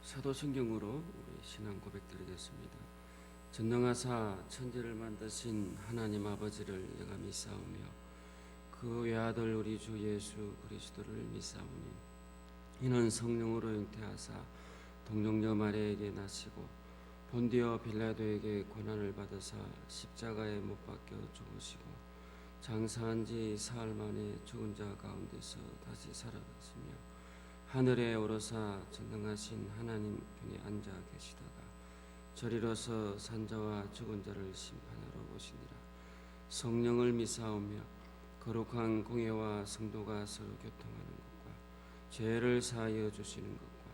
사도성경으로 우리 신앙 고백드리겠습니다. 전능하사 천지를 만드신 하나님 아버지를 내가 믿사오며 그 외아들 우리 주 예수 그리스도를 믿사오니 이는 성령으로 잉태하사 동정녀 마리아에게 나시고 본디오 빌라도에게 고난을 받으사 십자가에 못 박혀 죽으시고 장사한 지 사흘 만에 죽은 자 가운데서 다시 살아났으며 하늘에 오르사 전능하신 하나님 편에 앉아 계시다가 저리로서 산자와 죽은 자를 심판하러 오시니라. 성령을 믿사오며 거룩한 공회와 성도가 서로 교통하는 것과 죄를 사하여 주시는 것과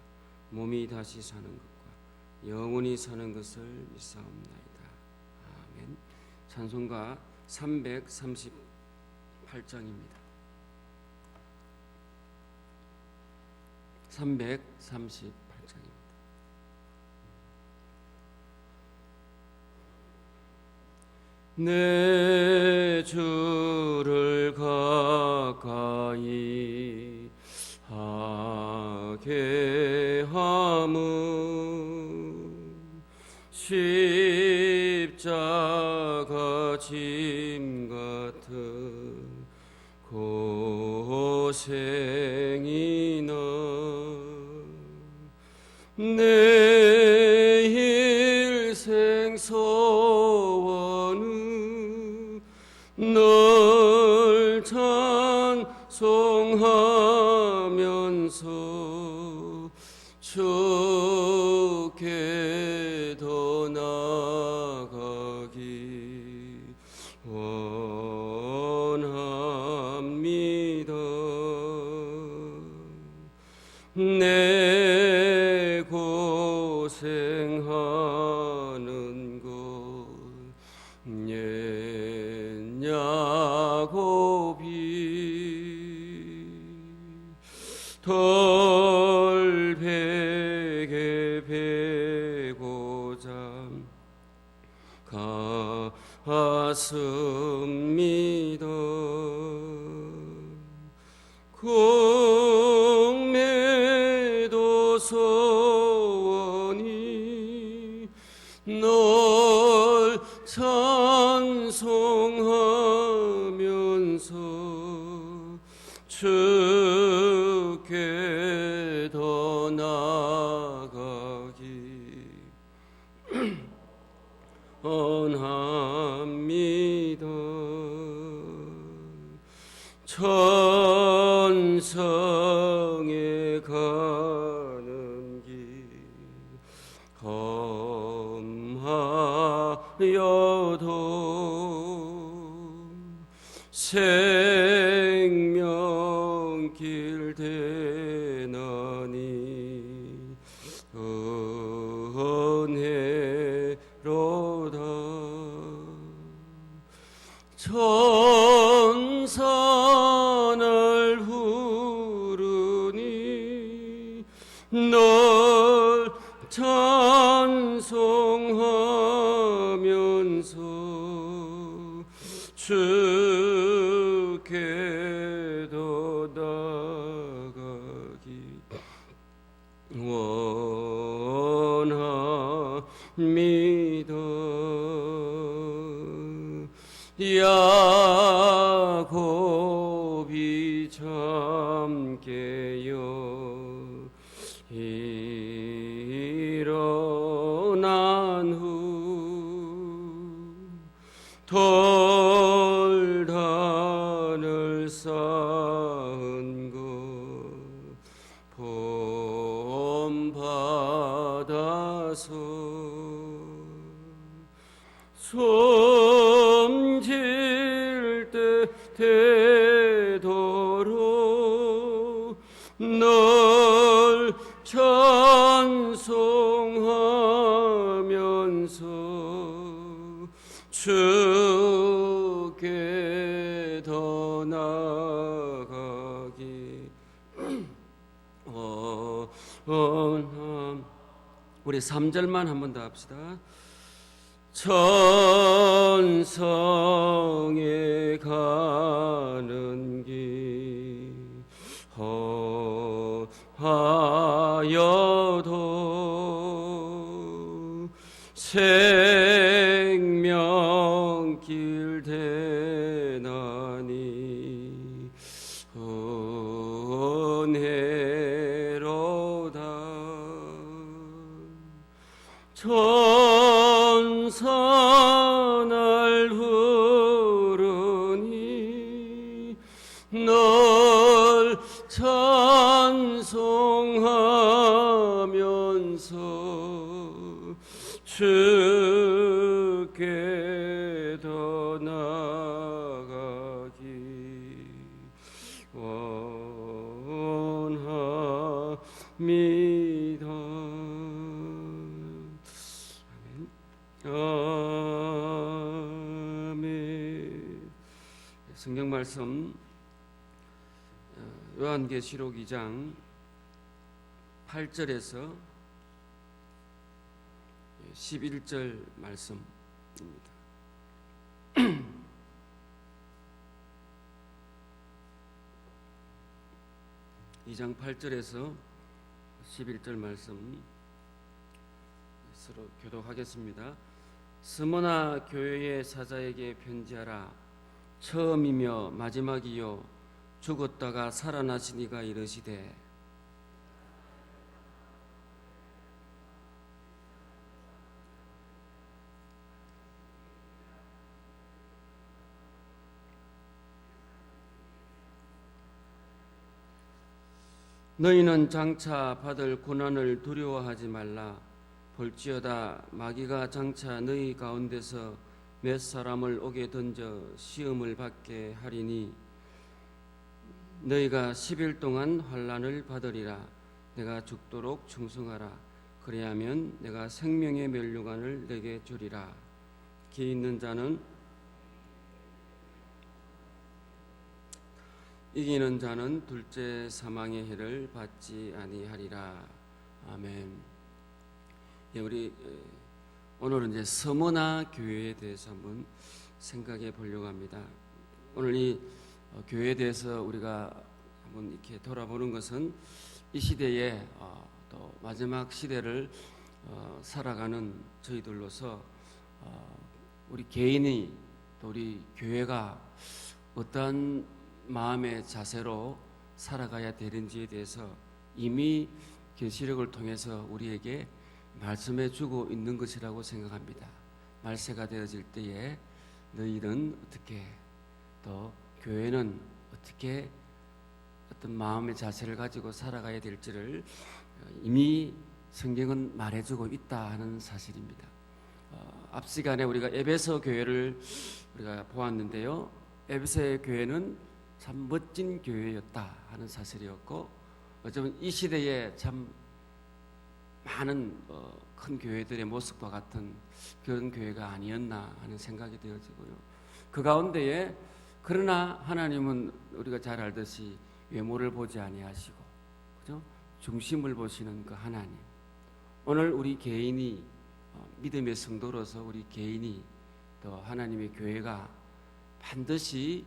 몸이 다시 사는 것과 영원히 사는 것을 믿사옵나이다. 아멘. 찬송가 338장입니다. 338장입니다. 내 주를 가까이 하게 함은 십자가 짐 같은 고생이나 내 일생 소원은 널 찬송하면서 주께 더 나아가기 원합니다. 내 고생하는 것 옛야곱이 덜 베게 베고자 갔습니다. 공매도 소원이 널 찬송하면서 주께 더 나아가기 원합니다. 천성에 가는 길 험하여도 생명길 대나니 은혜로다. 천사날 부르니 널 찬송하면서 주께 더 나아가기 원합니다. 야곱이 잠깨어 일어난 후 돌단을 쌓은 것 본받아서 숨질 때 되도록 널 찬송하면서 주께 더 나아가기 원함. 우리 3절만 한 번 더 합시다. 천성에 가는 길 험하여도 생명길 대나니 은혜로다. 천사날 흐르니 널 찬송하면서 주께 더 나아가기 원합니다. 아멘. 성경 말씀 요한계시록 2장 8절에서 11절 말씀입니다. 2장 8절에서 11절 말씀 서로 교독하겠습니다. 스무나 교회의 사자에게 편지하라. 처음이며 마지막이요 죽었다가 살아나신 이가 이르시되 너희는 장차 받을 고난을 두려워하지 말라. 볼지어다 마귀가 장차 너희 가운데서 몇 사람을 옥에 던져 시험을 받게 하리니 너희가 10일 동안 환난을 받으리라. 내가 죽도록 충성하라. 그리하면 내가 생명의 면류관을 내게 주리라. 기 있는 자는 이기는 자는 둘째 사망의 해를 받지 아니하리라. 아멘. 예, 우리 오늘은 이제 서머나 교회에 대해서 한번 생각해 보려고 합니다. 오늘 이 교회에 대해서 우리가 한번 이렇게 돌아보는 것은 이 시대에 또 마지막 시대를 살아가는 저희들로서 우리 개인이 또 우리 교회가 어떠한 마음의 자세로 살아가야 되는지에 대해서 이미 계시록을 통해서 우리에게 말씀해 주고 있는 것이라고 생각합니다. 말세가 되어질 때에 너희는 어떻게, 또 교회는 어떻게 어떤 마음의 자세를 가지고 살아가야 될지를 이미 성경은 말해주고 있다 하는 사실입니다. 앞 시간에 우리가 에베소 교회를 우리가 보았는데요. 에베소의 교회는 참 멋진 교회였다 하는 사실이었고, 어쩌면 이 시대에 참 많은 큰 교회들의 모습과 같은 그런 교회가 아니었나 하는 생각이 되어지고요. 그 가운데에 그러나 하나님은 우리가 잘 알듯이 외모를 보지 아니하시고, 그죠? 중심을 보시는 그 하나님. 오늘 우리 개인이 믿음의 성도로서 우리 개인이 또 하나님의 교회가 반드시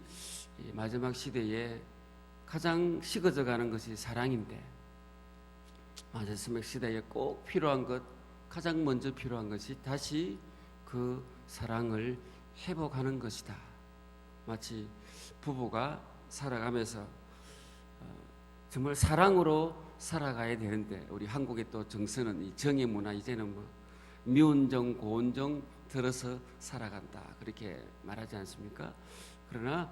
마지막 시대에 가장 식어져가는 것이 사랑인데, 마지막 시대에 꼭 필요한 것, 가장 먼저 필요한 것이 다시 그 사랑을 회복하는 것이다. 마치 부부가 살아가면서 정말 사랑으로 살아가야 되는데, 우리 한국의 또 정서는 이 정의 문화, 이제는 뭐 미운정 고운정 들어서 살아간다 그렇게 말하지 않습니까? 그러나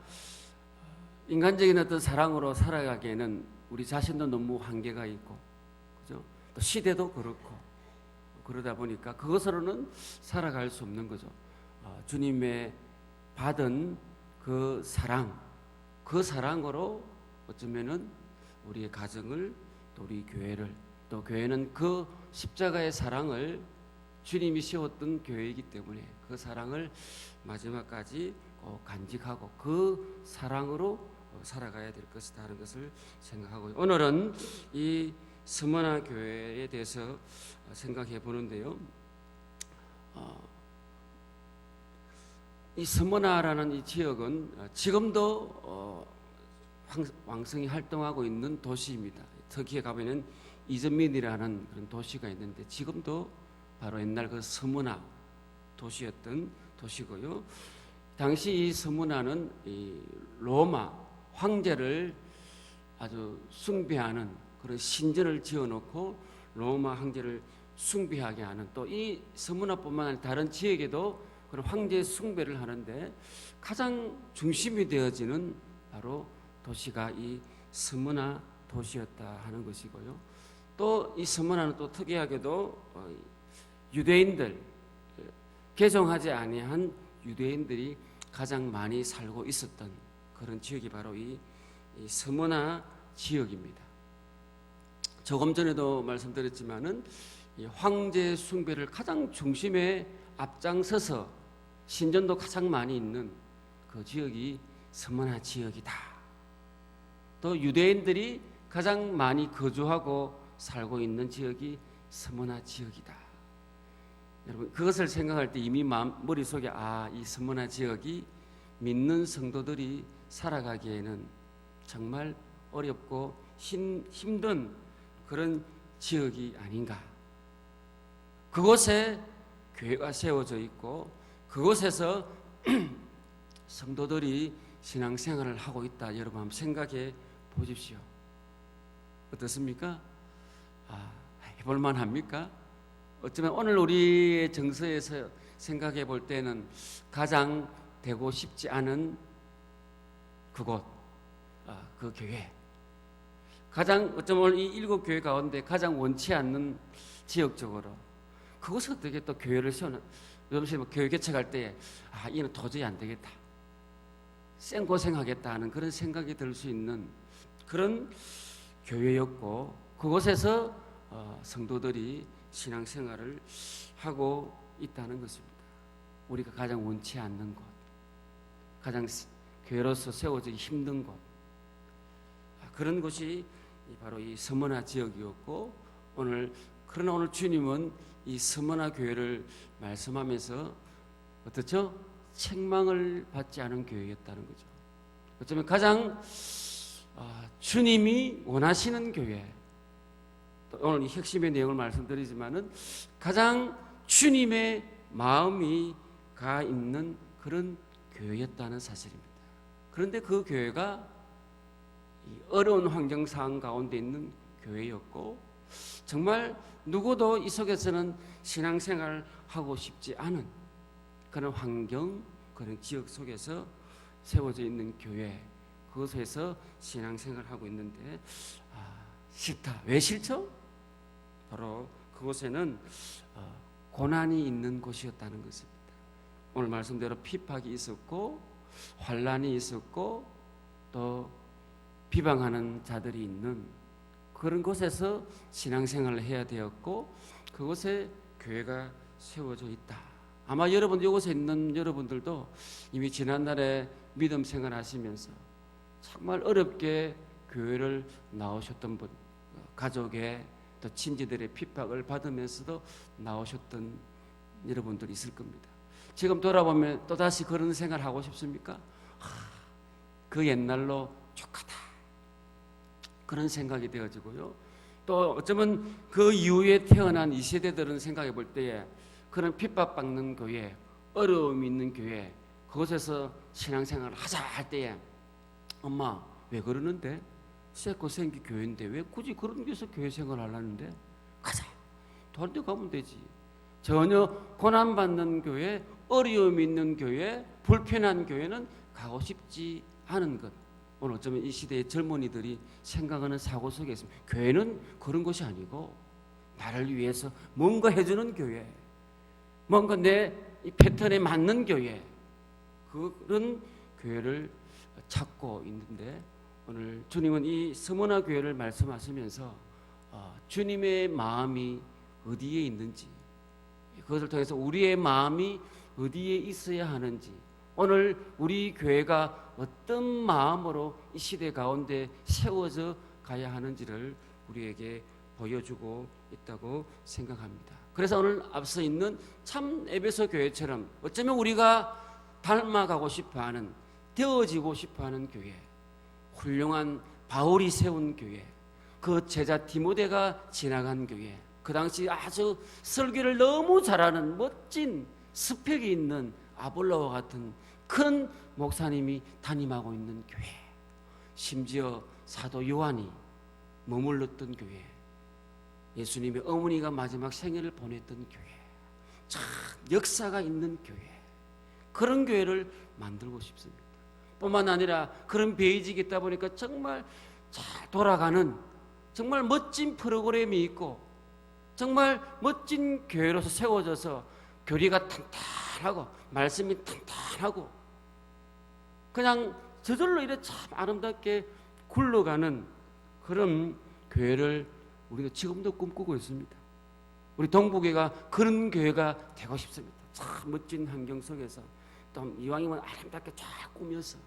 인간적인 어떤 사랑으로 살아가기에는 우리 자신도 너무 한계가 있고, 그죠? 또 시대도 그렇고, 그러다 보니까 그것으로는 살아갈 수 없는 거죠. 주님의 받은 그 사랑, 그 사랑으로 어쩌면은 우리의 가정을, 또 우리 교회를, 또 교회는 그 십자가의 사랑을 주님이 세웠던 교회이기 때문에 그 사랑을 마지막까지 꼭 간직하고 그 사랑으로 살아가야 될 것이다 하는 것을 생각하고, 오늘은 이 스무나 교회에 대해서 생각해 보는데요. 이 스무나라는 이 지역은 지금도 왕성히 활동하고 있는 도시입니다. 터키에 가보면 이즈밀이라는 그런 도시가 있는데, 지금도 바로 옛날 그 스무나, 도시였던 도시고요. 당시 이 스무나는 이 로마 황제를 아주 숭배하는 그런 신전을 지어놓고 로마 황제를 숭배하게 하는, 또 이 스무나뿐만 아니라 다른 지역에도 그런 황제 숭배를 하는데 가장 중심이 되어지는 바로 도시가 이 스무나 도시였다 하는 것이고요. 또 이 스무나는 또 특이하게도 유대인들, 개종하지 아니한 유대인들이 가장 많이 살고 있었던 그런 지역이 바로 이 스무나 지역입니다. 조금 전에도 말씀드렸지만은 이 황제 숭배를 가장 중심에 앞장서서 신전도 가장 많이 있는 그 지역이 스무나 지역이다. 또 유대인들이 가장 많이 거주하고 살고 있는 지역이 스무나 지역이다. 여러분 그것을 생각할 때 이미 머릿속에 이 스무나 지역이 믿는 성도들이 살아가기에는 정말 어렵고 힘든 그런 지역이 아닌가. 그곳에 교회가 세워져 있고 그곳에서 성도들이 신앙생활을 하고 있다. 여러분 한번 생각해 보십시오. 어떻습니까? 해볼만 합니까? 어쩌면 오늘 우리의 정서에서 생각해 볼 때는 가장 되고 싶지 않은 그곳, 그 교회, 가장 어쩌면 오늘 이 7교회 가운데 가장 원치 않는 지역적으로 그곳에 어떻게 또 교회를 세우는, 여러분 교회 개척할 때 이는 도저히 안 되겠다, 생고생하겠다 하는 그런 생각이 들 수 있는 그런 교회였고 그곳에서 성도들이 신앙생활을 하고 있다는 것입니다. 우리가 가장 원치 않는 곳, 가장 교회로서 세워지기 힘든 곳, 그런 곳이 바로 이 스무나 지역이었고 그러나 오늘 주님은 이 스무나 교회를 말씀하면서 어떻죠? 책망을 받지 않은 교회였다는 거죠. 어쩌면 가장 주님이 원하시는 교회, 오늘 이 핵심의 내용을 말씀드리지만은 가장 주님의 마음이 가 있는 그런 교회였다는 사실입니다. 그런데 그 교회가 어려운 환경 상황 가운데 있는 교회였고 정말 누구도 이 속에서는 신앙생활을 하고 싶지 않은 그런 환경, 그런 지역 속에서 세워져 있는 교회, 그곳에서 신앙생활을 하고 있는데 싫다. 왜 싫죠? 바로 그곳에는 고난이 있는 곳이었다는 것입니다. 오늘 말씀대로 핍박이 있었고 환난이 있었고 또 비방하는 자들이 있는 그런 곳에서 신앙생활을 해야 되었고 그곳에 교회가 세워져 있다. 아마 여러분 이곳에 있는 여러분들도 이미 지난날에 믿음 생활하시면서 정말 어렵게 교회를 나오셨던 분, 가족의 또 친지들의 핍박을 받으면서도 나오셨던 여러분들이 있을 겁니다. 지금 돌아보면 또다시 그런 생활 하고 싶습니까? 그 옛날로 족하다, 그런 생각이 되어지고요. 또 어쩌면 그 이후에 태어난 이 세대들은 생각해 볼 때에 그런 핍박받는 교회, 어려움이 있는 교회, 그곳에서 신앙생활을 하자 할 때에 엄마 왜 그러는데? 쎄고 생기 교회인데 왜 굳이 그런 데서 교회 생활을 하려는데? 가자, 다른 데 가면 되지. 전혀 고난받는 교회, 어려움이 있는 교회, 불편한 교회는 가고 싶지 않은 것. 오늘 어쩌면 이 시대의 젊은이들이 생각하는 사고 속에 있습니다. 교회는 그런 것이 아니고 나를 위해서 뭔가 해주는 교회, 뭔가 내 이 패턴에 맞는 교회, 그런 교회를 찾고 있는데 오늘 주님은 이 스무나 교회를 말씀하시면서 주님의 마음이 어디에 있는지, 그것을 통해서 우리의 마음이 어디에 있어야 하는지, 오늘 우리 교회가 어떤 마음으로 이 시대 가운데 세워져 가야 하는지를 우리에게 보여주고 있다고 생각합니다. 그래서 오늘 앞서 있는 참 에베소 교회처럼 어쩌면 우리가 닮아가고 싶어하는, 되어지고 싶어하는 교회, 훌륭한 바울이 세운 교회, 그 제자 디모데가 지나간 교회, 그 당시 아주 설교를 너무 잘하는 멋진 스펙이 있는 아볼로와 같은 큰 목사님이 담임하고 있는 교회, 심지어 사도 요한이 머물렀던 교회, 예수님의 어머니가 마지막 생애를 보냈던 교회, 참 역사가 있는 교회, 그런 교회를 만들고 싶습니다. 뿐만 아니라 그런 베이직이 있다 보니까 정말 잘 돌아가는 정말 멋진 프로그램이 있고 정말 멋진 교회로서 세워져서 교리가 탄탄하고 말씀이 탄탄하고 그냥 저절로 이래 참 아름답게 굴러가는 그런 교회를 우리가 지금도 꿈꾸고 있습니다. 우리 동부교회가 그런 교회가 되고 싶습니다. 참 멋진 환경 속에서 또 이왕이면 아름답게 쫙 꾸며서.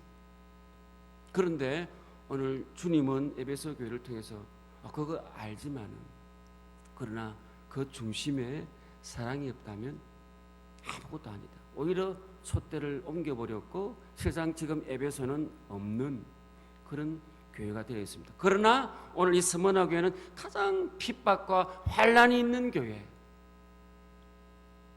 그런데 오늘 주님은 에베소 교회를 통해서 그거 알지만은 그러나 그 중심에 사랑이 없다면 아무것도 아니다. 오히려 촛대를 옮겨버렸고 세상 지금 에베소는 없는 그런 교회가 되어 있습니다. 그러나 오늘 이 스무나 교회는 가장 핍박과 환란이 있는 교회.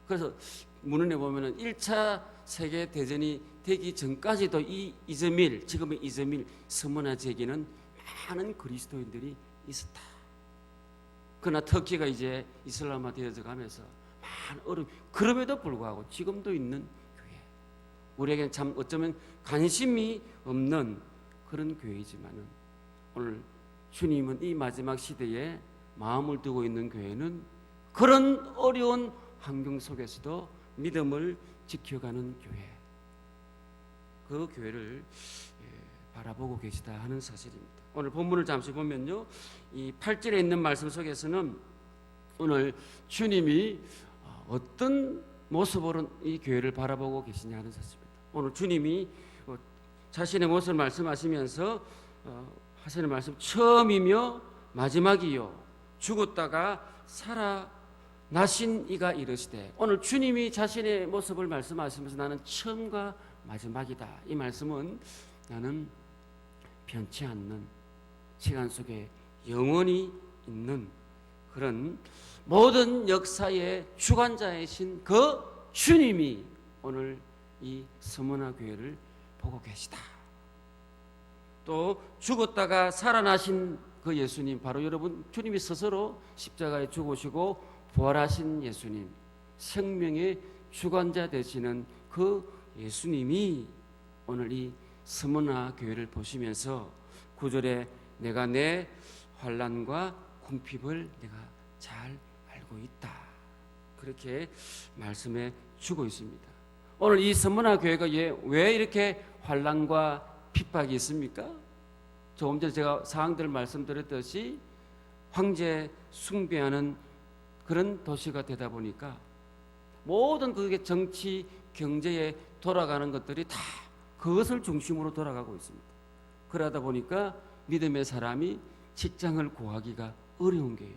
그래서 문헌에 보면은 1차 세계 대전이 되기 전까지도 이 이즈밀, 지금의 이즈밀 스무나 지역에는 많은 그리스도인들이 있었다. 그러나 터키가 이제 이슬람화 되어져 가면서 많은 어려움, 그럼에도 불구하고 지금도 있는 교회. 우리에게는 참 어쩌면 관심이 없는 그런 교회이지만은 오늘 주님은 이 마지막 시대에 마음을 두고 있는 교회는 그런 어려운 환경 속에서도 믿음을 지켜가는 교회, 그 교회를 바라보고 계시다 하는 사실입니다. 오늘 본문을 잠시 보면요, 이 8절에 있는 말씀 속에서는 오늘 주님이 어떤 모습으로 이 교회를 바라보고 계시냐 하는 사실입니다. 오늘 주님이 자신의 모습을 말씀하시면서 하시는 말씀, 처음이며 마지막이요 죽었다가 살아나신 이가 이르시되. 오늘 주님이 자신의 모습을 말씀하시면서 나는 처음과 마지막이다, 이 말씀은 나는 변치 않는 시간 속에 영원히 있는 그런 모든 역사의 주관자이신 그 주님이 오늘 이 스무나 교회를 보고 계시다. 또 죽었다가 살아나신 그 예수님, 바로 여러분 주님이 스스로 십자가에 죽으시고 부활하신 예수님, 생명의 주관자 되시는 그 예수님이 오늘 이 스무나 교회를 보시면서 9절에 내가 내 환난과 궁핍을 내가 잘 알고 있다, 그렇게 말씀해 주고 있습니다. 오늘 이 스무나 교회가 왜 이렇게 환난과 핍박이 있습니까? 조금 전에 제가 사항들을 말씀드렸듯이 황제 숭배하는 그런 도시가 되다 보니까 모든 그게 정치, 경제에 돌아가는 것들이 다 그것을 중심으로 돌아가고 있습니다. 그러다 보니까 믿음의 사람이 직장을 구하기가 어려운 거예요.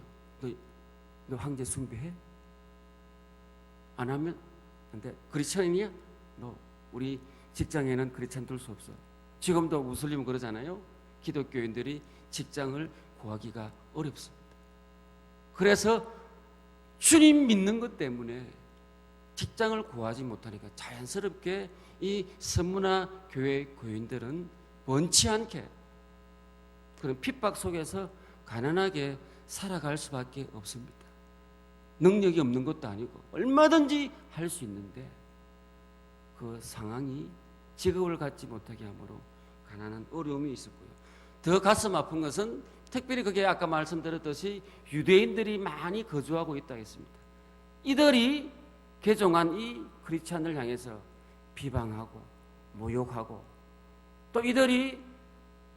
너 황제 숭배해? 안 하면 안 돼. 크리스천이냐? 너 우리 직장에는 크리스천 둘 수 없어. 지금도 무슬림은 그러잖아요. 기독교인들이 직장을 구하기가 어렵습니다. 그래서 주님 믿는 것 때문에 직장을 구하지 못하니까 자연스럽게 이 스무나 교회 교인들은 원치 않게 그런 핍박 속에서 가난하게 살아갈 수밖에 없습니다. 능력이 없는 것도 아니고 얼마든지 할 수 있는데 그 상황이 직업을 갖지 못하게 하므로 가난한 어려움이 있었고요. 더 가슴 아픈 것은 특별히 그게 아까 말씀드렸듯이 유대인들이 많이 거주하고 있다 했습니다. 이들이 개종한 이 크리스찬을 향해서 비방하고 모욕하고 또 이들이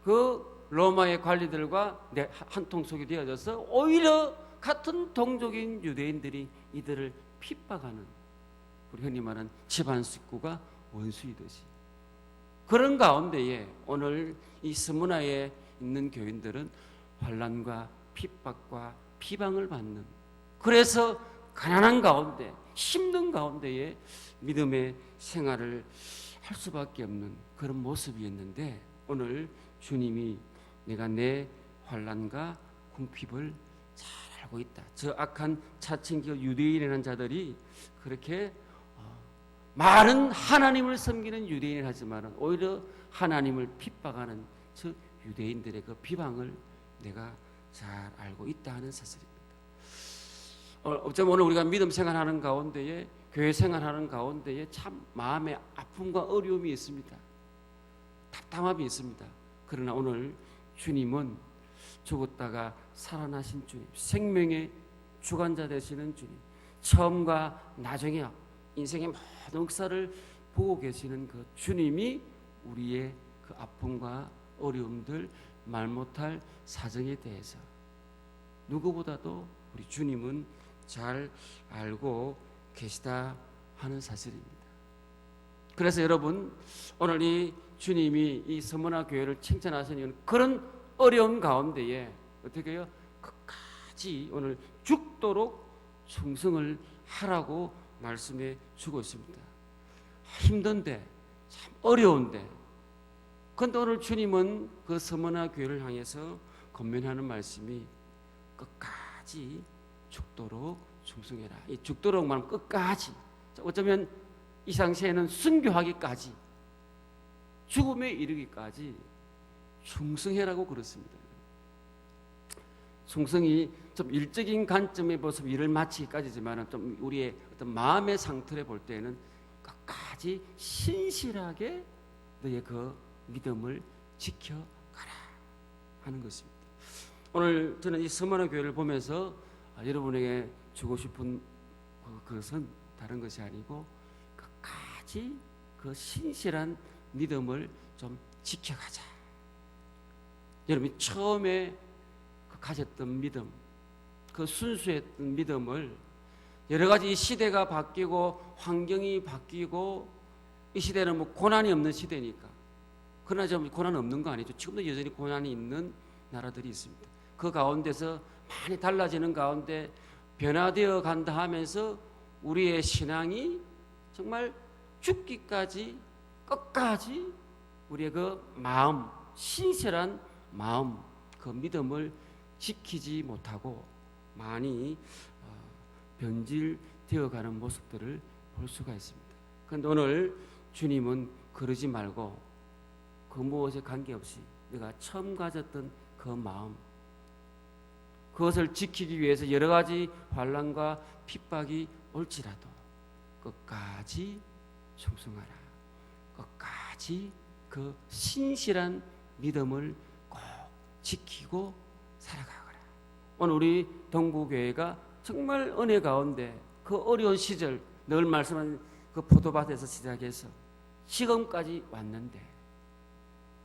그 로마의 관리들과 한통속이 되어져서 오히려 같은 동족인 유대인들이 이들을 핍박하는, 우리 흔히 말하는 집안 식구가 원수이듯이 그런 가운데에 오늘 이 스무나에 있는 교인들은 환난과 핍박과 비방을 받는, 그래서 가난한 가운데 힘든 가운데에 믿음의 생활을 할 수밖에 없는 그런 모습이었는데 오늘 주님이 내가 내 환난과 궁핍을 잘 알고 있다. 저 악한 차친교 유대인이라는 자들이 그렇게 말은 하나님을 섬기는 유대인을 하지만 오히려 하나님을 핍박하는 저 유대인들의 그 비방을 내가 잘 알고 있다 하는 사실입니다. 어쩌면 오늘 우리가 믿음 생활하는 가운데에, 교회 생활하는 가운데에 참 마음의 아픔과 어려움이 있습니다. 답답함이 있습니다. 그러나 오늘 주님은 죽었다가 살아나신 주님, 생명의 주관자 되시는 주님, 처음과 나중에 인생의 모든 역사를 보고 계시는 그 주님이 우리의 그 아픔과 어려움들, 말 못할 사정에 대해서 누구보다도 우리 주님은 잘 알고 계시다 하는 사실입니다. 그래서 여러분, 오늘 이 주님이 이 서머나 교회를 칭찬하시는 이유는 그런 어려운 가운데에 어떻게 해요? 끝까지 오늘 죽도록 충성을 하라고 말씀해 주고 있습니다. 힘든데, 참 어려운데, 그런데 오늘 주님은 그 서머나 교회를 향해서 권면하는 말씀이 끝까지 죽도록 충성해라. 이 죽도록 말하면 끝까지, 어쩌면 이 당시에는 순교하기까지, 죽음에 이르기까지 충성해라고 그렇습니다. 충성이 좀 일적인 관점에 벌써 일을 마치기까지지만 좀 우리의 어떤 마음의 상태를 볼 때는 끝까지 신실하게 너의 그 믿음을 지켜가라 하는 것입니다. 오늘 저는 이 서머나 교회를 보면서 여러분에게 주고 싶은 그것은 다른 것이 아니고 끝까지 그 신실한 믿음을 좀 지켜가자. 여러분이 처음에 가졌던 믿음, 그 순수했던 믿음을 여러 가지 이 시대가 바뀌고 환경이 바뀌고 이 시대는 뭐 고난이 없는 시대니까, 그러나 좀 고난 없는 거 아니죠. 지금도 여전히 고난이 있는 나라들이 있습니다. 그 가운데서 많이 달라지는 가운데 변화되어 간다 하면서 우리의 신앙이 정말 죽기까지 끝까지 우리의 그 마음, 신실한 마음, 그 믿음을 지키지 못하고 많이 변질되어 가는 모습들을 볼 수가 있습니다. 그런데 오늘 주님은 그러지 말고 그 무엇에 관계없이 내가 처음 가졌던 그 마음, 그것을 지키기 위해서 여러 가지 환난과 핍박이 올지라도 끝까지 충성하라. 끝까지 그 신실한 믿음을 꼭 지키고 살아가거라. 오늘 우리 동부교회가 정말 은혜 가운데 그 어려운 시절 늘 말씀하는 그 포도밭에서 시작해서 지금까지 왔는데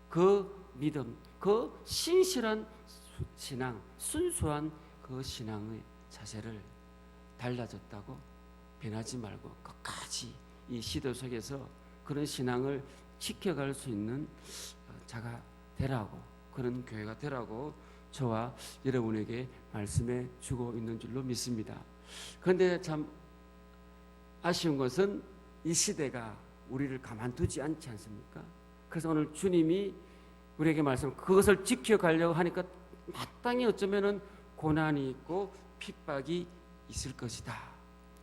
그 믿음, 그 신실한 신앙, 순수한 그 신앙의 자세를 달라졌다고 변하지 말고 끝까지 이 시대 속에서 그런 신앙을 지켜갈 수 있는 자가 되라고, 그런 교회가 되라고 저와 여러분에게 말씀해 주고 있는 줄로 믿습니다. 그런데 참 아쉬운 것은 이 시대가 우리를 가만두지 않지 않습니까? 그래서 오늘 주님이 우리에게 말씀, 그것을 지켜가려고 하니까 마땅히 어쩌면은 고난이 있고 핍박이 있을 것이다,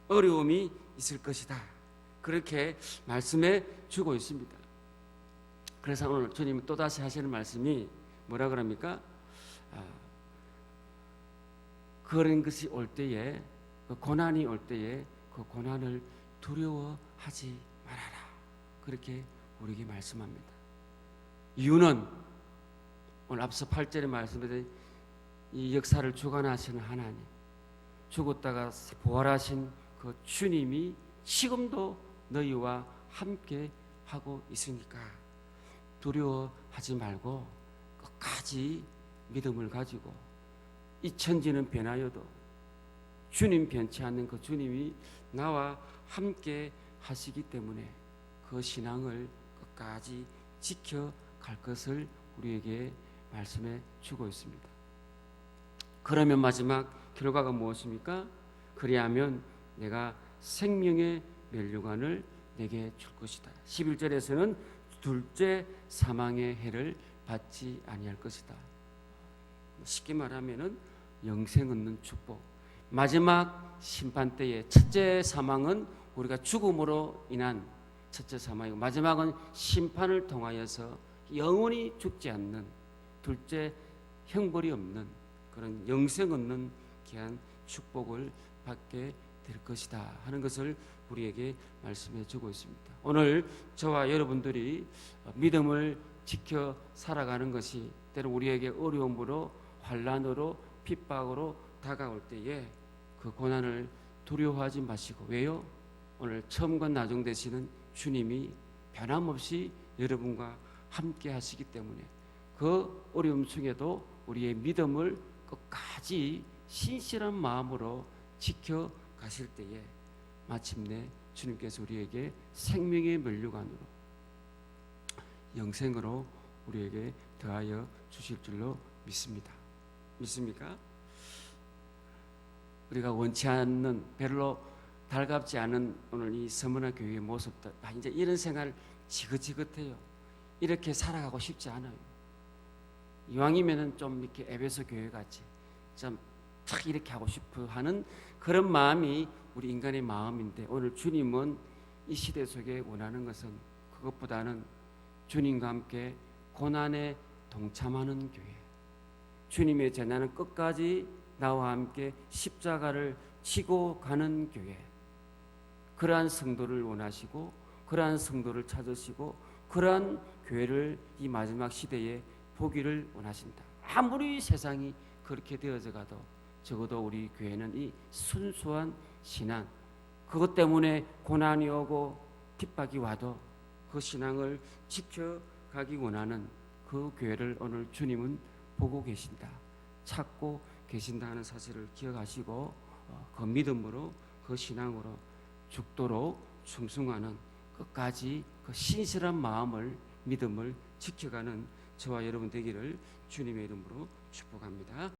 어려움이 있을 것이다, 그렇게 말씀해 주고 있습니다. 그래서 오늘 주님이 또다시 하시는 말씀이 뭐라 그럽니까? 그런 것이 올 때에, 그 고난이 올 때에 그 고난을 두려워하지 말아라, 그렇게 우리에게 말씀합니다. 이유는 오늘 앞서 8절에 말씀드린 이 역사를 주관하시는 하나님, 죽었다가 부활하신 그 주님이 지금도 너희와 함께 하고 있으니까 두려워하지 말고 끝까지 믿음을 가지고 이 천지는 변하여도 주님 변치 않는 그 주님이 나와 함께 하시기 때문에 그 신앙을 끝까지 지켜갈 것을 우리에게 말씀해 주고 있습니다. 그러면 마지막 결과가 무엇입니까? 그리하면 내가 생명의 면류관을 내게 줄 것이다. 11절에서는 둘째 사망의 해를 받지 아니할 것이다. 쉽게 말하면은 영생 얻는 축복. 마지막 심판 때의 첫째 사망은 우리가 죽음으로 인한 첫째 사망이고 마지막은 심판을 통하여서 영원히 죽지 않는, 둘째 형벌이 없는 그런 영생 없는 귀한 축복을 받게 될 것이다 하는 것을 우리에게 말씀해 주고 있습니다. 오늘 저와 여러분들이 믿음을 지켜 살아가는 것이 때로 우리에게 어려움으로, 환난으로, 핍박으로 다가올 때에 그 고난을 두려워하지 마시고, 왜요? 오늘 처음과 나중 되시는 주님이 변함없이 여러분과 함께 하시기 때문에 그 어려움 중에도 우리의 믿음을 끝까지 신실한 마음으로 지켜 가실 때에 마침내 주님께서 우리에게 생명의 면류관으로, 영생으로 우리에게 더하여 주실 줄로 믿습니다. 믿습니까? 우리가 원치 않는, 별로 달갑지 않은 오늘 이 서문화 교회의 모습들, 이제 이런 생활 지긋지긋해요. 이렇게 살아가고 싶지 않아요. 이왕이면은 좀 이렇게 에베소 교회 같이 좀 탁 이렇게 하고 싶어 하는 그런 마음이 우리 인간의 마음인데, 오늘 주님은 이 시대 속에 원하는 것은 그것보다는 주님과 함께 고난에 동참하는 교회, 주님의 재난은 끝까지 나와 함께 십자가를 지고 가는 교회, 그러한 성도를 원하시고 그러한 성도를 찾으시고 그러한 교회를 이 마지막 시대에 보기를 원하신다. 아무리 세상이 그렇게 되어져 가도 적어도 우리 교회는 이 순수한 신앙, 그것 때문에 고난이 오고 핍박이 와도 그 신앙을 지켜가기 원하는 그 교회를 오늘 주님은 보고 계신다, 찾고 계신다 하는 사실을 기억하시고 그 믿음으로, 그 신앙으로 죽도록 충성하는, 끝까지 그 신실한 마음을, 믿음을 지켜가는 저와 여러분 되기를 주님의 이름으로 축복합니다.